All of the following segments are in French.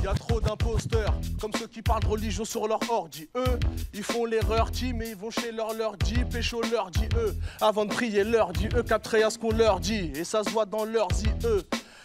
Y'a trop d'imposteurs, comme ceux qui parlent de religion sur leur ordi. Eux, ils font l'erreur dit, mais ils vont chez leur dit, pécho leur dit eux. Avant de prier leur dit eux, qu'après à ce qu'on leur dit. Et ça se voit dans leurs eux.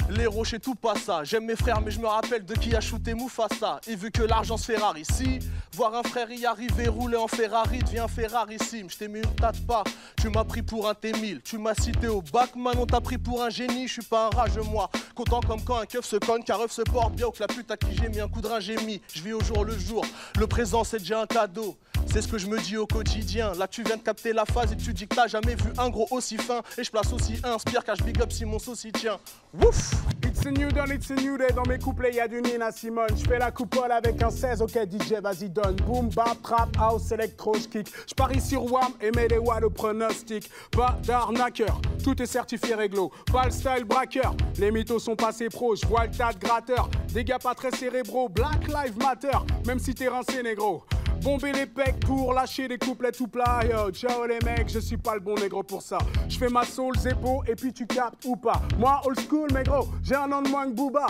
Les rochers tout pas ça, j'aime mes frères mais je me rappelle de qui a shooté Mufasa. Et vu que l'argent se Ferrari ici, voir un frère y arriver rouler en Ferrari devient Ferrarissime. Je t'ai mis une tâte pas, tu m'as pris pour un T1000. Tu m'as cité au bac, maintenant t'as pris pour un génie. Je suis pas un rageux moi, content comme quand un keuf se conne, car œuf se porte bien ou que la pute à qui j'ai mis un coup de rein j'ai mis. Je vis au jour le jour, le présent c'est déjà un cadeau. C'est ce que je me dis au quotidien. Là tu viens de capter la phase et tu dis que t'as jamais vu un gros aussi fin. Et je place aussi inspire car je big up Simon Saucy tient. Wouf. It's a new dawn, it's a new day. Dans mes couplets y'a du Nina Simone. Je fais la coupole avec un 16, ok DJ vas-y donne. Boom, bap, trap, house, électro, j'kick. Je parie sur Wham et mets des watts de pronostic. Pas d'arnaqueur, tout est certifié réglo. Pas le style braqueur, les mythos sont passés pros. Je vois le tas de gratteurs, des gars pas très cérébraux. Black Lives Matter, même si t'es rincé négro. Bomber les pecs pour lâcher des couplets tout plats. Yo, ciao les mecs, je suis pas le bon négro pour ça. Je fais ma soul zépo et puis tu captes ou pas. Moi old school mais gros, j'ai un an de moins que Booba.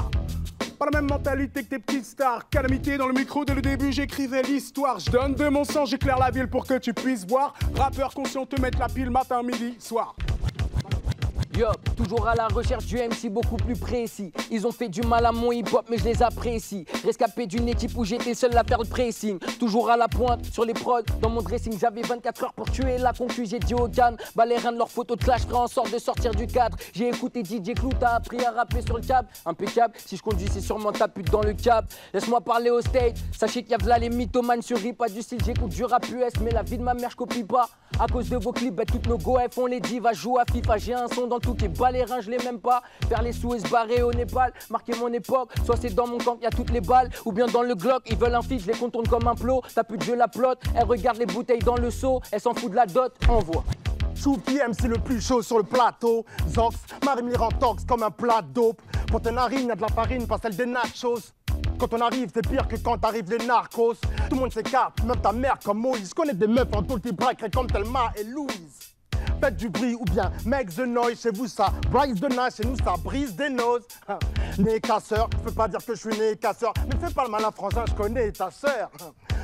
Pas la même mentalité que tes petites stars. Calamité dans le micro dès le début, j'écrivais l'histoire. Je donne de mon sang, j'éclaire la ville pour que tu puisses voir. Rappeur conscient, te mettre la pile matin, midi, soir. Yo, toujours à la recherche du MC beaucoup plus précis. Ils ont fait du mal à mon hip-hop mais je les apprécie. Rescapé d'une équipe où j'étais seul à faire le pressing. Toujours à la pointe, sur les prods, dans mon dressing. J'avais 24 heures pour tuer la concu, j'ai dit aux Cannes. Bah les reins de leurs photos de clash, ferai en sorte de sortir du cadre. J'ai écouté DJ Clou, t'as appris à rapper sur le câble. Impeccable, si je conduis c'est sûrement ta pute dans le cab. Laisse-moi parler au stage, sachez qu'il y a là les mythomanes sur rip. Pas du style, j'écoute du rap US, mais la vie de ma mère je copie pas. À cause de vos clips, bah, toutes nos go font les divas, jouent à FIFA. J'ai un son dans tout qui est bas les reins, je les même pas. Faire les sous et se barrer au Népal, marquer mon époque. Soit c'est dans mon camp, y a toutes les balles, ou bien dans le Glock. Ils veulent un feat, je les contourne comme un plot. T'as plus de jeu la plotte, elle regarde les bouteilles dans le seau. Elle s'en fout de la dot, envoie. Choupi MC le plus chaud sur le plateau. Zox, Marie rend tox comme un plat de dope. Pour tes narines, y'a de la farine, pas celle des nachos. Quand on arrive, c'est pire que quand arrivent les narcos. Tout le monde s'écarte, même ta mère comme Moïse. Je connais des meufs en tout qui braqueraient comme Thelma et Louise. Faites du bruit ou bien make the noise, chez vous ça brise the night, chez nous ça brise des noses. Né casseur, je peux pas dire que je suis né casseur, mais fais pas le malin frangin, je connais ta sœur.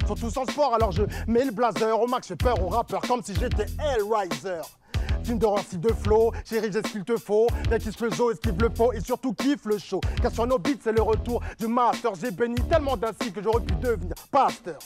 Surtout sans sport, alors je mets le blazer, au max j'ai peur aux rappeurs comme si j'étais Hellraiser. Film de Rancy de flow, chérie j'ai ce qu'il te faut. Y'a qui se le zoo, esquive le faux et surtout kiffe le show. Car sur nos beats c'est le retour du master. J'ai béni tellement d'insectes que j'aurais pu devenir pasteur.